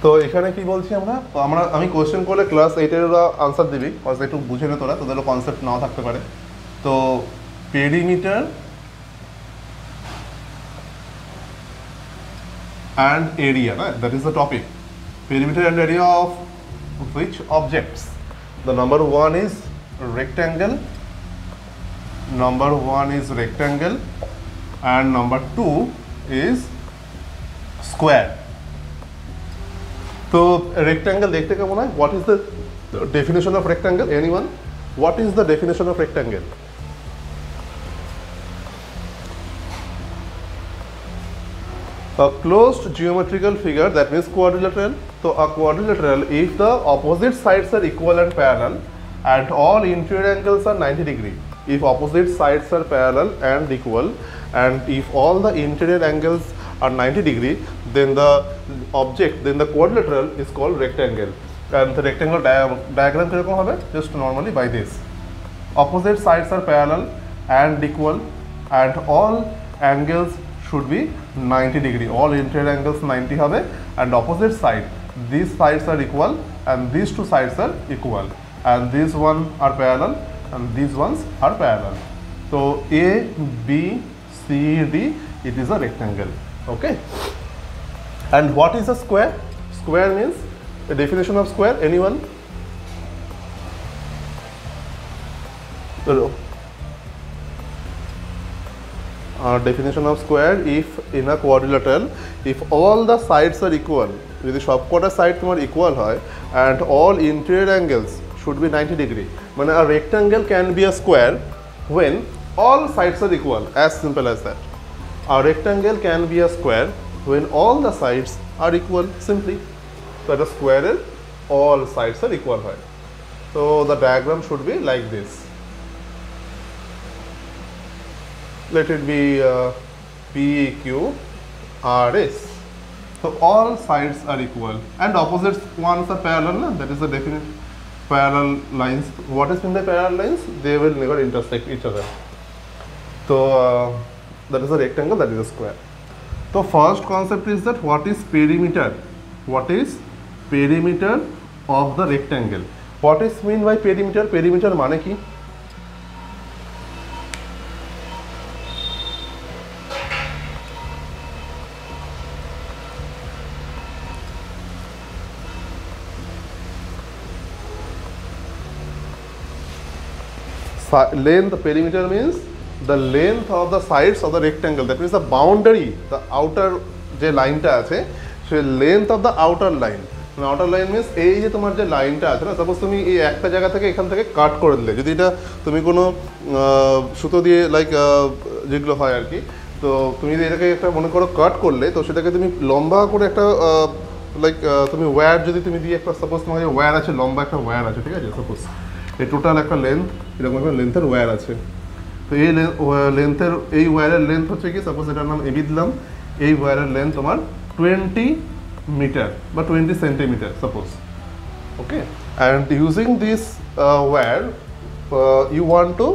তো এখানে কি বলছি আমরা, আমি কোশ্চেন করলে ক্লাস 8-এর আনসার দিবি, একটু বুঝে নে তোরা, তোদেরও কনসেপ্ট নাও থাকতে পারে। তো perimeter and area, right? That is the topic. Perimeter and area of which objects? The number one is rectangle, and number two is square. So rectangle देखते क्या बोला है? What is the definition of rectangle? Anyone? What is the definition of rectangle? A closed geometrical figure, that means quadrilateral. So a quadrilateral, if the opposite sides are equal and parallel and all interior angles are 90 degree. If opposite sides are parallel and equal and if all the interior angles are 90 degree, then the quadrilateral is called rectangle. And the rectangle diagram কিরকম হবে? Just normally by this. Opposite sides are parallel and equal and all angles should be 90 degree. All interior angles 90 হবে and opposite side, these sides are equal and these two sides are equal and these one are parallel and these ones are parallel. So A, B, C, D, it is a rectangle. Okay. And what is a square? Square means, the definition of square, anyone? Definition of square, if in a quadrilateral, if all the sides are equal, যদি সবকটা side তোমার equal হয় and all interior angles should be 90 degree, মানে a rectangle can be a square when all sides are equal, as simple as that. A rectangle can be a square when all the sides are equal, simply. So at a square, all sides are equal হয়. So the diagram should be like this. Let it be P, Q, R, S. So all sides are equal and opposite ones are parallel. That is the definite parallel lines. What is meant by parallel lines? They will never intersect each other. So that is a rectangle, that is a square. So first concept is that what is perimeter? What is perimeter of the rectangle? What is mean by perimeter? Perimeter মানে কি? Length, perimeter means the length of the sides of the rectangle, that means the boundary, the outer যে লাইনটা আছে সেই length of the outer line. Outer line means এই যে তোমার যে লাইনটা আছে না, সাপোজ তুমি এই একটা জায়গা থেকে এখান থেকে কাট করে দিলে, যদি এটা তুমি কোনো সুতো দিয়ে লাইক যেগুলো হয় আর কি, তো তুমি যদি এটাকে একটা মনে করো কাট করলে, তো সেটাকে তুমি লম্বা করে একটা লাইক তুমি ওয়্যার যদি তুমি দিয়ে একটা, সাপোজ তোমার ওয়্যার আছে, লম্বা একটা ওয়্যার আছে, ঠিক আছে, সাপোজ এই টোটাল একটা লেন্থ, এরকম একটা লেন্থের ওয়্যার আছে। তো এই লেন্থের, এই ওয়্যারের লেন্থ হচ্ছে কি, সাপোজ এটার নাম এবি দিলাম, এই ওয়্যারের লেন্থ তোমার 20 মিটার বা 20 centimetre suppose. Okay, and using this wire you want to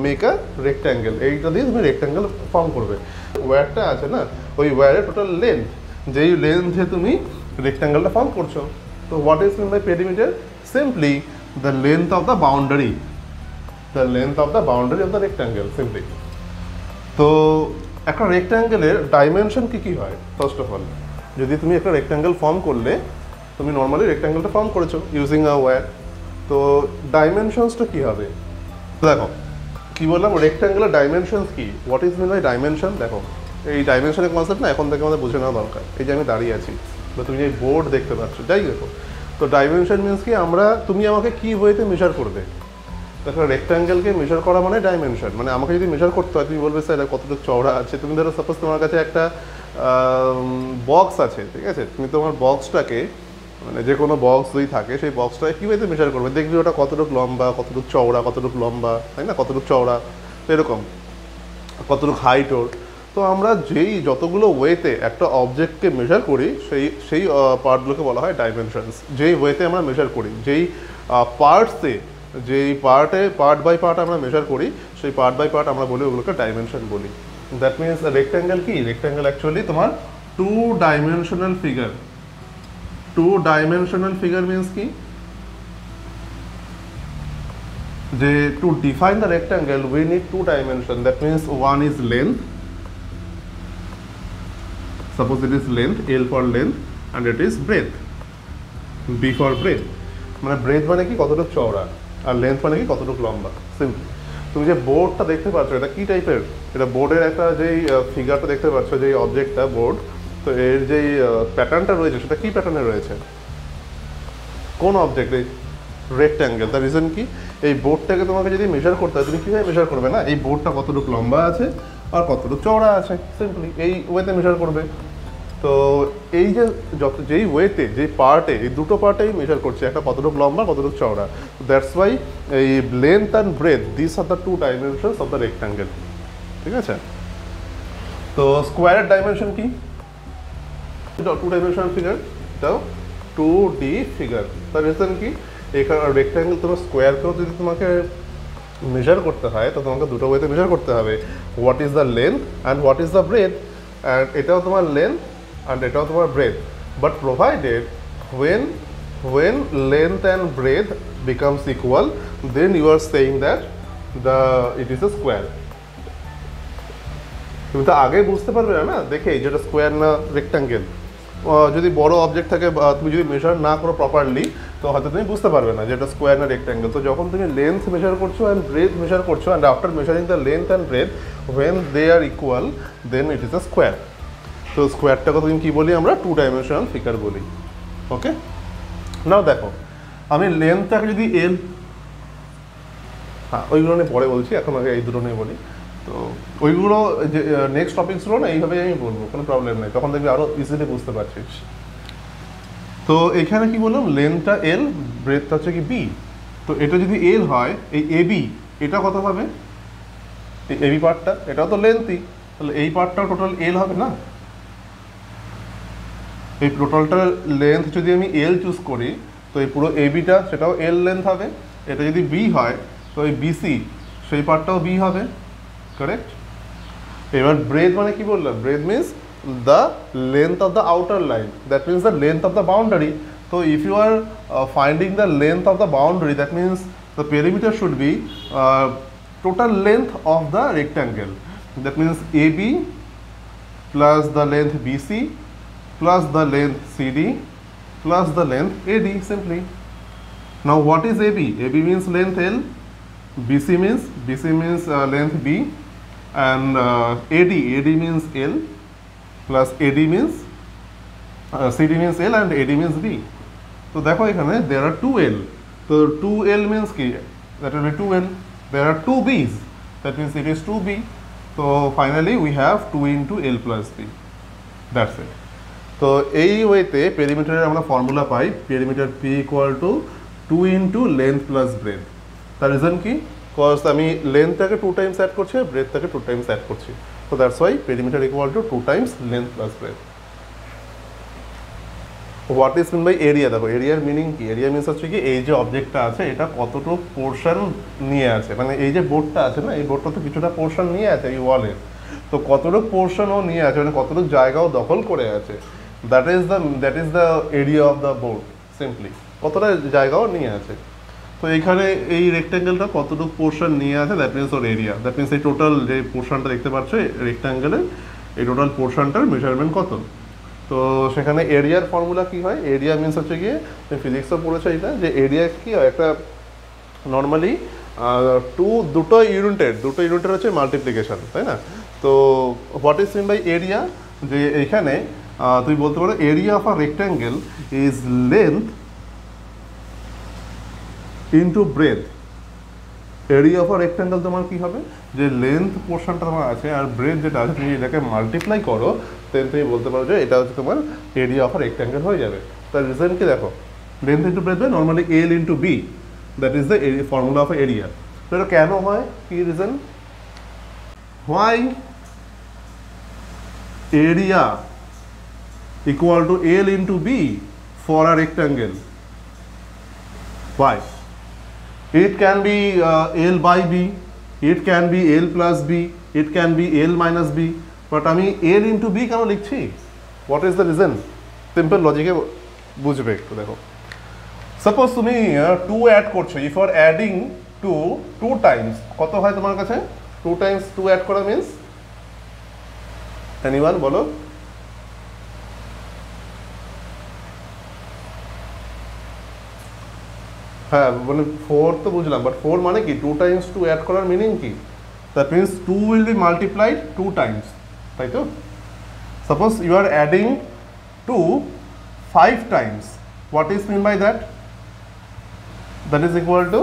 make a rectangle. এইটা দিয়ে তুমি রেক্ট্যাঙ্গেল ফর্ম করবে। ওয়্যারটা আছে না, ওই ওয়্যারের টোটাল লেন্থ, যেই লেন্থে তুমি রেক্ট্যাঙ্গেলটা ফর্ম করছো। তো what is mean by perimeter? Simply the length of the boundary, the length of the boundary of the rectangle, simply. তো একটা রেক্ট্যাঙ্গেলের ডাইমেনশন কী কী হয়? ফার্স্ট অফ অল, যদি তুমি একটা রেক্ট্যাঙ্গেল ফর্ম করলে, তুমি নর্মালি রেক্ট্যাঙ্গেলটা ফর্ম করেছো ইউজিং আ ওয়্যার, তো ডাইমেনশনসটা কী হবে? দেখো কী বললাম, রেক্ট্যাঙ্গেলের ডাইমেনশনস কী, what is mean by dimension? দেখো এই ডাইমেনশনের কনসেপ্ট না এখন থেকে আমাদের বুঝে নেওয়া দরকার। এই যে আমি দাঁড়িয়ে আছি বা তুমি এই বোর্ড দেখতে পাচ্ছ, যাই দেখো, তো ডাইমেনশন মিনস কি, তুমি আমাকে কী ওয়েতে মেজার করবে। দেখো রেক্ট্যাঙ্গেলকে মেজার করা মানে ডাইমেনশন, মানে আমাকে যদি মেজার করতে হয়, তুমি বলবে স্যার এটা কতটুকু চওড়া আছে। তুমি ধরো সাপোজ তোমার কাছে একটা বক্স আছে, ঠিক আছে, তুমি তোমার বক্সটাকে, মানে যে কোনো বক্স যদি থাকে সেই বক্সটাকে কী ওয়েতে মেজার করবে, দেখবি ওটা কতটুকু লম্বা, কতটুকু চওড়া, কতটুকু লম্বা, তাই না, কতটুকু চওড়া, তো এরকম কতটুকু হাইট ওর। তো আমরা যতগুলো ওয়েতে একটা অবজেক্টকে মেজার করি, সেই পার্টগুলোকে বলা হয় ডাইমেনশনস। যেই ওয়েতে আমরা মেজার করি, যেই পার্টসে, যেই পার্ট বাই পার্ট আমরা মেজার করি, সেই পার্ট বাই পার্ট আমরা বলি, ওগুলোকে ডাইমেনশন বলি। দ্যাট মিনস রেক্ট্যাঙ্গেল কি, রেক্ট্যাঙ্গেল অ্যাকচুয়ালি তোমার 2 dimensional figure, two dimensional figure means কি, যে to define the rectangle we need two dimension, that means one is length, suppose it is length, L for length, and it is breadth, B for breadth. মানে breadth মানে কি কতটুকু চওড়া, আর length মানে কি কতটুকু লম্বা, সিম্পল। তুমি যে বোর্ডটা দেখতে পাচ্ছ এটা কি টাইপের, এটা বোর্ডের একটা যেই ফিগারটা দেখতে পাচ্ছ, যেই অবজেক্টটা বোর্ড, তো এর যেই প্যাটার্নটা রয়েছে সেটা কি প্যাটার্নে রয়েছে, কোন অবজেক্ট, এই রেক্ট্যাঙ্গেল। তার রিজন কি, এই বোর্ডটাকে তোমাকে যদি মেজার করতে হয় তুমি কীভাবে মেজার করবে না, এই বোর্ডটা কতটুকু লম্বা আছে আর কতটুকু চওড়া আছে, সিম্পলি এই ওয়েতে মেজার করবে। তো এই যে যেই ওয়েতে, যেই পার্টে, এই দুটো পার্টেই মেজার করছে, একটা কতটুকু লম্বা কতটুকু চওড়া। দ্যাটস ওয়াই এই length and breadth this are the two dimensions of the rectangle, ঠিক আছে। তো স্কোয়ারের ডাইমেনশন কি, টু ডাইমেনশনাল ফিগার, এটাও 2D ফিগার। তার রিজন কি, এখানে রেক্ট্যাঙ্গেল তোমার স্কোয়ারকেও যদি তোমাকে মেজার করতে হয় তো তোমাকে দুটো ওয়েতে মেজার করতে হবে, what is the length and what is the breadth. And এটাও তোমার লেন্থ অ্যান্ড এটাও তোমার breadth, but provided when length and breadth becomes equal, then you are saying that it is a square. তুমি তো আগে বুঝতে পারবে না দেখে যেটা স্কোয়ার না রেক্ট্যাঙ্গেল। যদি বড় অবজেক্ট থাকে, তুমি যদি মেজার না করো প্রপারলি, তো হয়তো তুমি বুঝতে পারবে না যে এটা স্কোয়ার না রেক্ট্যাঙ্গেল। তো যখন তুমি লেন্থ মেজার করছো অ্যান্ড ব্রেথ মেজার করছো, and after measuring the length and breadth when they are equal, then it is a square. তো স্কোয়ারটাকে তুমি কি বলি, আমরা টু ডাইমেনশনাল ফিগার বলি। ওকে, নাও দেখো আমি লেন্থটাকে যদি এল, হ্যাঁ ওইগুলো নিয়ে পরে বলছি, এখন আগে এই দুটো নিয়ে বলি। তো ওইগুলো যে নেক্সট টপিকসগুলো না এইভাবেই আমি বলবো, কোনো প্রবলেম নেই, তখন দেখবি আরও ইজিলি বুঝতে পারছিস। তো এখানে কি বললাম, লেন্থটা এল, ব্রেথটা হচ্ছে কি বি। তো এটা যদি এল হয়, এই এবি এটা কত হবে, এই এবি পার্টটা এটাও তো লেন্থই, তাহলে এই পার্টটাও টোটাল এল হবে না। এই টোটালটার লেন্থ যদি আমি এল চুজ করি, তো এই পুরো এবিটা সেটাও এল লেন্থ হবে। এটা যদি বি হয় তো এই বিসি সেই পার্টটাও বি হবে, কারেক্ট। এবার ব্রেথ মানে কি বললাম, breadth means the length of the outer line, that means the length of the boundary. তো if you are finding the length of the boundary, that means the perimeter should be total length of the rectangle, that means AB plus the length BC plus the length CD plus the length AD, simply. Now what is AB? AB means length L, BC means length B, and AD means L, plus AD means CD means L, and AD means B. So দেখো এখানে there are 2L, so 2L means কি, that will be 2L. There are 2 B's, that means it is 2B. So finally we have 2 into L plus B, that's it. তো এই ওয়েতে পেরিমিটারের আমরা formula pi, perimeter P equal to 2 into length plus breadth. তার reason কি, cause আমি লেন্থটাকে 2 Times add করছি, ব্রেথটাকে 2 Times add করছি। তো that's why perimeter equal to 2 times length plus breadth. What is mean by area, দেখো এরিয়ার মিনিং কি, area means হচ্ছে কি এই যে অবজেক্টটা আছে এটা কতটুকু পোর্শন নিয়ে আছে, মানে এই যে বোর্ডটা আছে না, এই বোর্ডটা তো কিছুটা পোর্শন নিয়ে আছে এই ওয়ালের, তো কতটুকু পোর্শনও নিয়ে আছে, মানে কতটুকু জায়গাও দখল করে আছে, that is the area of the board, simply কতটা জায়গাও নিয়ে আছে। তো এইখানে এই রেক্ট্যাঙ্গেলটা কতটুকু পোর্শন নিয়ে আছে, that means or area, that means এই টোটাল যে পোর্শনটা দেখতে পাচ্ছ রেক্ট্যাঙ্গেলের, এই টোটাল পোর্শনটার মেজারমেন্ট কত। তো সেখানে এরিয়ার ফর্মুলা কি হয়, এরিয়া মিনস হচ্ছে গিয়ে ফিজিক্সও পড়েছে এটা, যে এরিয়া কি হয়, একটা নর্মালি দুটো ইউনিটের হচ্ছে মাল্টিপ্লিকেশন, তাই না। তো what is mean by area, যে এখানে তুমি বলতে পারো area of a rectangle is length into breadth. Area of a rectangle তোমার কি হবে, যে লেন্থ পোর্শনটা তোমার আছে আর ব্রেথ যেটা আছে তুমি এটাকে মাল্টিপ্লাই করো, দেন তুমি বলতে পারো যে এটা হচ্ছে তোমার এরিয়া অফ আ রেক্ট্যাঙ্গেল হয়ে যাবে। তার রিজন কি দেখো, লেন্থ ইন্টু ব্রেথ হয় normally L into B, that is the formula of area. তো এটা কেন হয়, কি reason, why area equal to L into B for a rectangle? Why? It can be L by B, it can be L plus B, it can be L minus B, but আমি L into B কেন লিখছি, what is the reason? Simple logic এ বুঝবে একটু দেখো suppose তুমি 2 add করছো if you are adding two 2 times কত হয় তোমার কাছে 2 টাইমস 2 অ্যাড করা মিন্স এনিওয়ান বলো হ্যাঁ মানে 4 তো বুঝলাম বাট 4 মানে কি 2 টাইমস 2 অ্যাড করার মিনিং কি that means 2 will be multiplied 2 times তাই তো suppose you are adding two 5 times what is mean by that that is equal to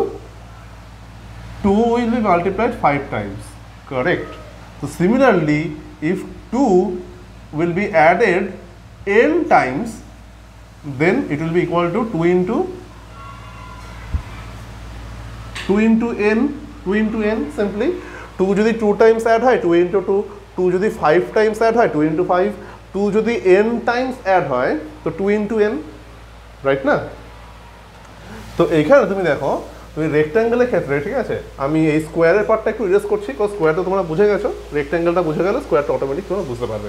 2 will be multiplied 5 times correct so similarly if 2 will be added n times then it will be equal to 2 into n simply 2 যদি 2 times add হয় 2 into 2 2 যদি 5 times add হয় 2 into 5 2 যদি n times add হয় তো 2 into n right না তো এইখানে তুমি দেখো তুমি রেক্ট্যাঙ্গেলের ক্ষেত্রে ঠিক আছে আমি এই স্কোয়ারের পার্টটা একটু ইরেজ করছি কারণ স্কোয়ারটা তোমরা বুঝে গেছো রেক্ট্যাঙ্গেলটা বুঝে গেলে স্কোয়ারটা অটোমেটিক তোমরা বুঝতে পারবে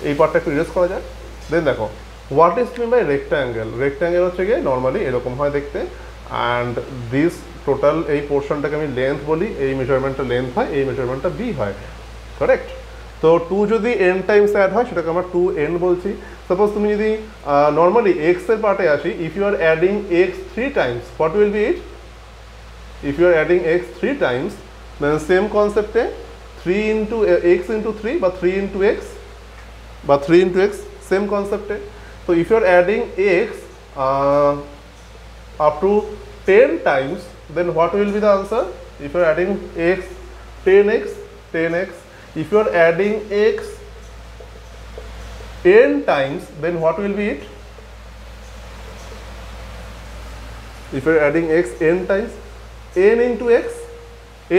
এই পার্টটা একটু ইরেজ করা যায় দেন দেখো what is mean by rectangle হচ্ছে গিয়ে নর্মালি এরকম হয় দেখতে অ্যান্ড দিস টোটাল এই পোর্শনটাকে আমি লেন্থ বলি এই মেজারমেন্টটা লেন্থ হয় এই মেজারমেন্টটা বি হয় কারেক্ট তো 2 যদি n টাইমস অ্যাড হয় সেটাকে আমরা 2n বলছি সাপোজ তুমি যদি নর্মালি x এর পার্টে আসি if you are adding x 3 times what will be it if you are adding x 3 times then same কনসেপ্টে 3 ইন্টু x ইন্টু 3 বা 3 ইন্টু x বা 3 ইন্টু x সেম কনসেপ্টে তো if you are adding x up to 10 times then what will be the answer if you are adding x 10x if you are adding x n times then what will be it if you are adding x n times n into x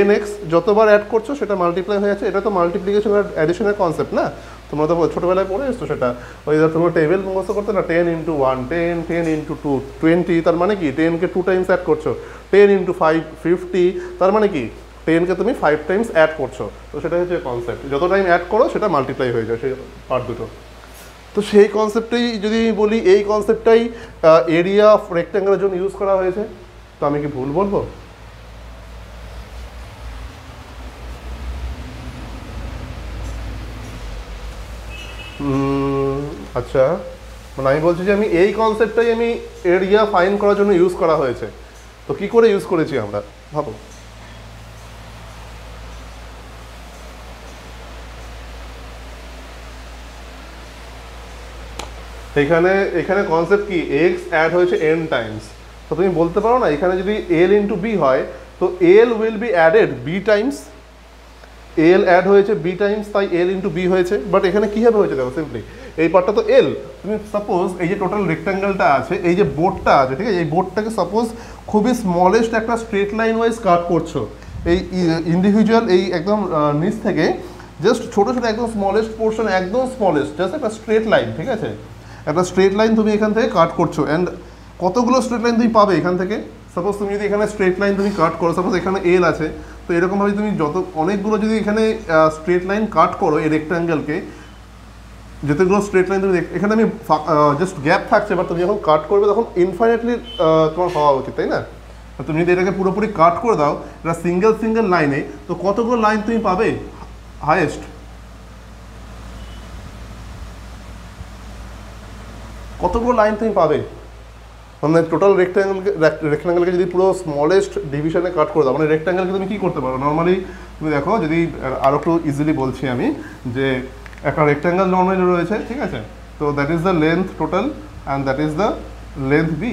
nx যতবার add করছো সেটা multiply হয়ে যাচ্ছে এটা তো multiplication আর অ্যাডিশনের concept না তোমরা তো ছোটবেলায় পড়ে এসছো সেটা ওই তোমরা টেবিল মুখস্থ করতে না 10 into 1 10 10 into 2 20 তার মানে কি 10 কে 2 টাইমস অ্যাড করছো 10 into 5 50 তার মানে কি 10 কে তুমি 5 টাইমস অ্যাড করছো তো সেটা হচ্ছে কনসেপ্ট যত টাইম অ্যাড করো সেটা মাল্টিপ্লাই হয়ে যায় সেই পার্ট দুটো তো সেই কনসেপ্টেই যদি বলি এই কনসেপ্টটাই এরিয়া অফ রেক্ট্যাঙ্গেলের জন্য ইউজ করা হয়েছে তো আমি কি ভুল বলবো আচ্ছা মানে আমি বলছি যে আমি এই কনসেপ্টটাই আমি এরিয়া ফাইন্ড করার জন্য ইউজ করা হয়েছে তো কি করে ইউজ করেছি আমরা ভাবো এখানে কনসেপ্ট কি x অ্যাড হয়েছে n টাইমস তো তুমি বলতে পারো না এখানে যদি l ইন্টু b হয় তো l will be added b times l add হয়েছে b টাইমস তাই l ইন্টু b হয়েছে বাট এখানে কীভাবে হয়েছে দেখো সিম্পলি এই পার্টটা তো l তুমি সাপোজ এই যে টোটাল রেক্ট্যাঙ্গেলটা আছে এই যে বোর্ডটা আছে ঠিক আছে এই বোর্ডটাকে সাপোজ খুবই স্মলেস্ট একটা স্ট্রেট লাইন ওয়াইজ কাট করছো এই ইন্ডিভিজুয়াল এই একদম নিচ থেকে জাস্ট ছোটো ছোটো একদম স্মলেস্ট পোর্শন একদম স্মলেস্ট জাস্ট একটা স্ট্রেট লাইন ঠিক আছে একটা স্ট্রেট লাইন তুমি এখান থেকে কাট করছো অ্যান্ড কতগুলো স্ট্রেট লাইন তুমি পাবে এখান থেকে সাপোজ তুমি যদি এখানে স্ট্রেট লাইন তুমি কাট করো সাপোজ এখানে এল আছে তো এরকমভাবে তুমি যত অনেকগুলো যদি এখানে স্ট্রেট লাইন কাট করো এই রেক্ট্যাঙ্গেলকে যতগুলো স্ট্রেট লাইন তুমি এখানে আমি জাস্ট গ্যাপ থাকছে বাট তুমি যখন কাট করবে তখন ইনফাইনাইটলি তোমার হওয়া উচিত তাই না তুমি যদি এটাকে পুরোপুরি কাট করে দাও এটা সিঙ্গেল লাইনে তো কতগুলো লাইন তুমি পাবে হাইয়েস্ট কতগুলো লাইন তুমি পাবে মানে টোটাল রেক্ট্যাঙ্গেলকে যদি পুরো স্মলেস্ট ডিভিশনে কাট করে দাও মানে রেক্ট্যাঙ্গেলকে তুমি কী করতে পারো নর্মালি তুমি দেখো যদি আরও একটু ইজিলি বলছি আমি যে একটা রেক্ট্যাঙ্গেল নর্মালি রয়েছে ঠিক আছে তো that is the length total and that is the length B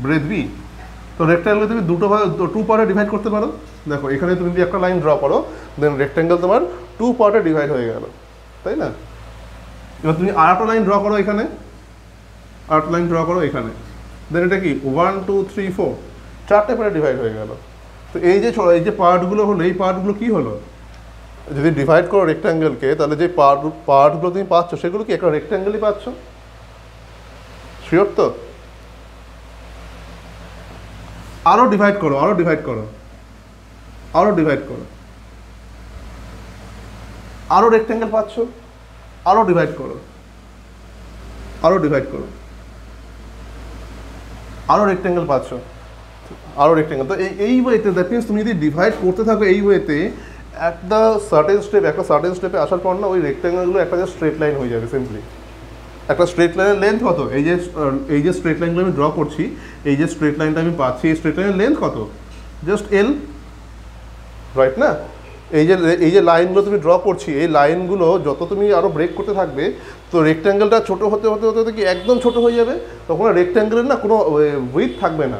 breadth B তো রেক্ট্যাঙ্গেল তুমি টু পার্টে ডিভাইড করতে পারো দেখো এখানে তুমি যদি একটা লাইন ড্র করো দেন রেক্ট্যাঙ্গেল তোমার 2 পার্টে ডিভাইড হয়ে গেল তাই না এবার তুমি আর একটা লাইন ড্র করো এখানে আউট লাইন ড্র করো এখানে দেন এটা কি 1 2 3 4 চারটে পার্টে ডিভাইড হয়ে গেল তো এই যে পার্টগুলো হলো এই পার্টগুলো কি হলো যদি ডিভাইড করো রেক্ট্যাঙ্গেলকে তাহলে যে পার্টগুলো তুমি পাচ্ছ সেগুলো কি একটা রেক্ট্যাঙ্গেলই পাচ্ছ শিওর তো আরও ডিভাইড করো আরও রেক্ট্যাঙ্গেল পাচ্ছ আরও ডিভাইড করো আরও রেক্ট্যাঙ্গেল পাচ্ছ, আরও রেক্ট্যাঙ্গেল। তো এই ওয়েতে দ্যাট মিনস তুমি যদি ডিভাইড করতে থাকো এই ওয়েতে, একটা সার্টেন স্টেপে আসার পর না ওই রেক্ট্যাঙ্গেলগুলো একটা জাস্ট স্ট্রেট লাইন হয়ে যাবে সিম্পলি। একটা স্ট্রেট লাইনের লেন্থ কত, এই যে স্ট্রেট লাইনগুলো আমি ড্র করছি, এই যে স্ট্রেট লাইনটা আমি পাচ্ছি, এই স্ট্রেট লাইনের লেন্থ কত, জাস্ট এল, রাইট না? এই যে লাইনগুলো তুমি ড্র করছি, এই লাইনগুলো যত তুমি আরও ব্রেক করতে থাকবে, তো রেক্ট্যাঙ্গেলটা ছোটো হতে হতে হতে হতে কি একদম ছোটো হয়ে যাবে, তখন রেক্ট্যাঙ্গেলের না কোনো উইথ থাকবে না।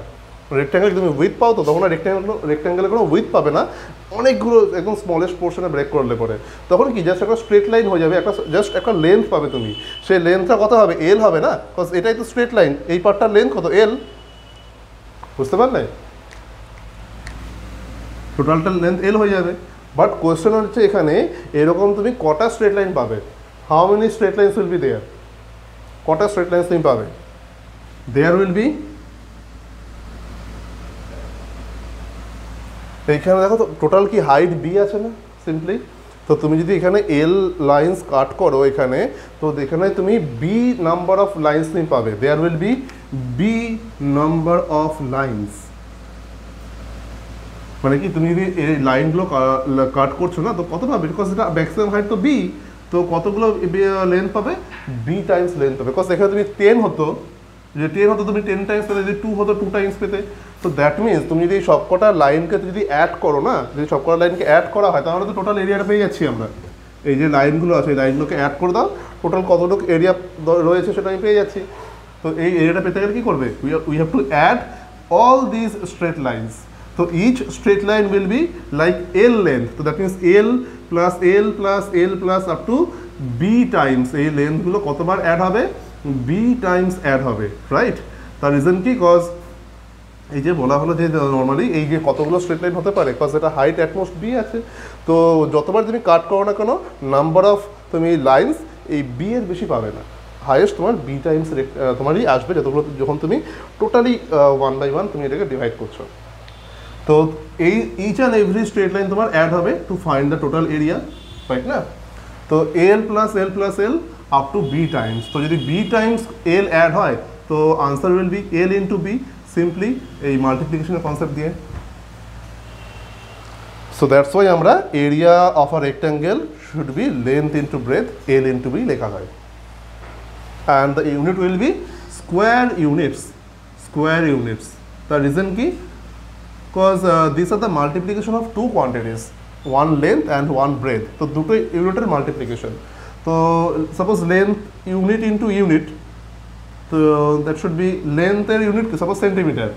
রেক্ট্যাঙ্গেল তুমি উইথ পাও, তো তখন রেক্ট্যাঙ্গেলের কোনো উইথ পাবে না, অনেকগুলো একদম স্মলেস্ট পোর্শনে ব্রেক করলে পরে তখন কি জাস্ট একটা স্ট্রেট লাইন হয়ে যাবে, জাস্ট একটা লেন্থ পাবে তুমি। সেই লেন্থটা কত হবে, এল হবে না, বিকজ এটাই তো স্ট্রেট লাইন, এই পার্টটার লেন্থ কত, এল, বুঝতে পারলে? টোটালটার লেন্থ এল হয়ে যাবে। বাট কোয়েশ্চেন হচ্ছে এখানে এরকম তুমি কটা স্ট্রেট লাইন পাবে, how many straight lines will be there, কটা স্ট্রেট লাইন্স তুমি পাবে, দেয়ার উইল বি, এইখানে দেখো তো টোটাল কি হাইট বি আছে না সিম্পলি, তো তুমি যদি এখানে এল লাইন্স কাট করো এখানে, তো এখানে তুমি বি নাম্বার অফ লাইন্স তুমি পাবে, there will be B number of lines. মানে কি তুমি যদি এই লাইনগুলো কাট করছো না, তো কত পাবে, বিকজ এটা ম্যাক্সিমাম হাইট তো বি, তো কতগুলো লেন্থ পাবে, বি টাইমস লেন্থ পাবে। বিকজ এখানে তুমি 10 হতো, যে 10 হতো তুমি 10 টাইমস পেতে, যদি 2 হতো 2 টাইমস পেতে। তো দ্যাট মিনস তুমি যদি সবকটা লাইনকে যদি অ্যাড করো না, যদি সবকটা লাইনকে অ্যাড করা হয়, তাহলে তো টোটাল এরিয়াটা পেয়ে যাচ্ছি আমরা। এই যে লাইনগুলো আছে এই লাইনগুলোকে অ্যাড করে দাও, টোটাল কতটুকু এরিয়া রয়েছে সেটা আমি পেয়ে যাচ্ছি। তো এই এরিয়াটা পেতে গেলে কী করবে, we have to add all this straight lines. So each straight line will be like L length. So that means L plus L plus L plus up to B times এই লেন্থগুলো কতবার অ্যাড হবে, B times add হবে, right? তার reason কি, cause এই যে বলা হলো যে নর্মালি এই যে কতগুলো স্ট্রেট লাইন হতে পারে, কজ এটা হাইট অ্যাটমোস্ট বি আছে, তো যতবার তুমি কাট করো না কেন নাম্বার অফ তুমি লাইন্স এই বি এর বেশি পাবে না, হাইয়েস্ট তোমার বি টাইমস তোমারই আসবে, যতগুলো যখন তুমি টোটালি 1 by 1 তুমি এটাকে ডিভাইড করছো। তো এই each and every straight line তোমার অ্যাড হবে to find the total area, right না? তো L plus L up to B times, তো যদি বি টাইমস এল অ্যাড হয় তো answer will be L into B, simply এই মাল্টিপ্লিকেশনের কনসেপ্ট দিয়ে। সো দ্যাটস ওয়াই আমরা area of a rectangle should be length into breadth, L into B লেখা হয়, and the unit will be square units, square units. তার reason কি, because these are the multiplication of two quantities, one length and one breadth, তো দুটো ইউনিটের multiplication. তো suppose length unit into unit, তো that should be লেন্থের unit কি suppose centimetre,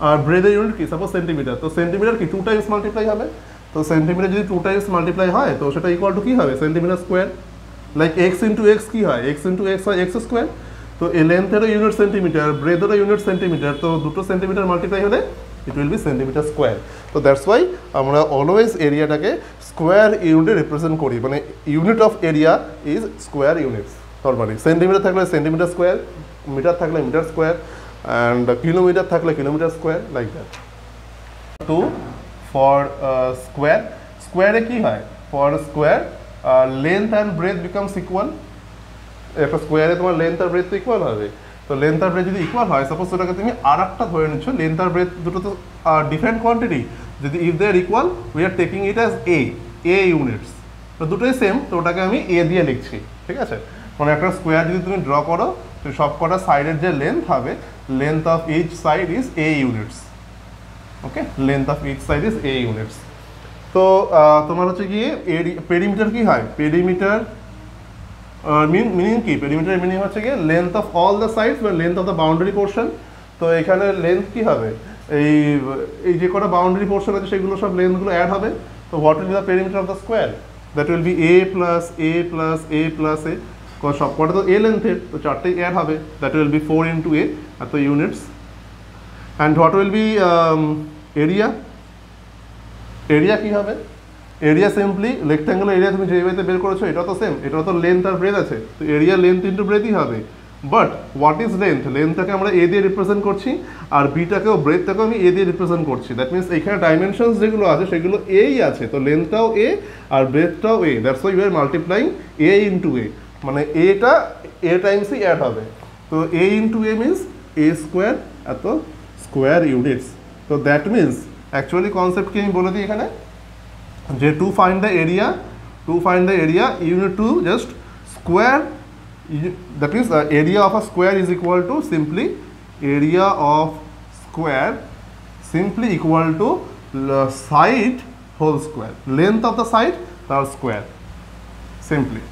আর ব্রেডের unit কি suppose centimetre, তো সেন্টিমিটার কি 2 টাইমস মাল্টিপ্লাই হবে, তো সেন্টিমিটার যদি 2 টাইমস মাল্টিপ্লাই হয় তো সেটা ইকুয়াল টু কী হবে, centimetre square. Like x into x কী হয়, এক্স ইন্টু এক্স হয় এক্স স্কোয়ার, তো এই লেন্থেরও ইউনিট সেন্টিমিটার, ব্রেডেরও ইউনিট সেন্টিমিটার, তো দুটো সেন্টিমিটার মাল্টিপ্লাই হলে it will be centimeter square. So that's why আমরা always এরিয়াটাকে স্কোয়ার ইউনিটে রিপ্রেজেন্ট করি, মানে unit of area is square units normally. Centimetre থাকলে সেন্টিমিটার স্কোয়ার, মিটার থাকলে মিটার স্কোয়ার, অ্যান্ড কিলোমিটার থাকলে kilometre square, like that. To for square, স্কোয়ারে কী হয়, for square length and breadth becomes equal, একটা স্কোয়ারে তোমার লেন্থ আর ব্রেথ তো ইকুয়াল হবে, তো লেন্থ আর ব্রেথ যদি ইকুয়াল হয়, সাপোজ ওটাকে তুমি আর একটা ধরে নিচ্ছ, লেন্থ আর ব্রেথ দুটো তো ডিফারেন্ট কোয়ান্টিটি, যদি if they are equal we are taking it as a units, তো দুটোই সেম, তো ওটাকে আমি এ দিয়ে লিখছি, ঠিক আছে? মানে একটা স্কোয়ার যদি তুমি ড্র করো, তো সব কটা সাইডের যে লেন্থ হবে, length of each side is a units, okay, length of each side is a units. তো তোমার হচ্ছে গিয়ে পেরিমিটার কি হয়, পেরিমিটার মিনিং কি, পেরিমিটারের মিনিং হচ্ছে গিয়ে length of all the sides বা length of the boundary portion. তো এখানে লেন্থ কি হবে, এই যে কটা বাউন্ডারি পোর্শন আছে সেগুলো সব লেন্থগুলো অ্যাড হবে, তো what will be the perimeter of the square, that will be A plus A plus A plus A, সব কটা তো এ লেন্থের, তো চারটেই অ্যাড হবে, that will be 4 into A, এত units. And what will be area, area কী হবে, এরিয়া সিম্পলি রেক্ট্যাঙ্গুলার এরিয়া তুমি যে ওয়েতে বের করেছো এটা তো সেম, এটা তো লেন্থ আর ব্রেথ আছে, তো এরিয়া লেন্থ ইন্টু ব্রেথই হবে। বাট হোয়াট ইজ লেন্থ, লেন্থটাকে আমরা এ দিয়ে রিপ্রেজেন্ট করছি, আর বিটাকেও ব্রেথটাকেও আমি এ দিয়ে রিপ্রেজেন্ট করছি, দ্যাট মিনস এখানে ডাইমেনশনস যেগুলো আছে সেগুলো এই আছে, তো লেন্থটাও এ আর ব্রেথটাও A, that's why you are multiplying A into A, মানে এটা এ টাইমসই অ্যাড হবে, তো A into A means A square এত স্কোয়ার ইউনিটস। তো দ্যাট মিনস অ্যাকচুয়ালি কনসেপ্ট কি আমি বলে দিই এখানে, যে to find the area you need to just square, that means the area of a square is equal to simply area of square simply equal to side whole square, length of the side তার square simply.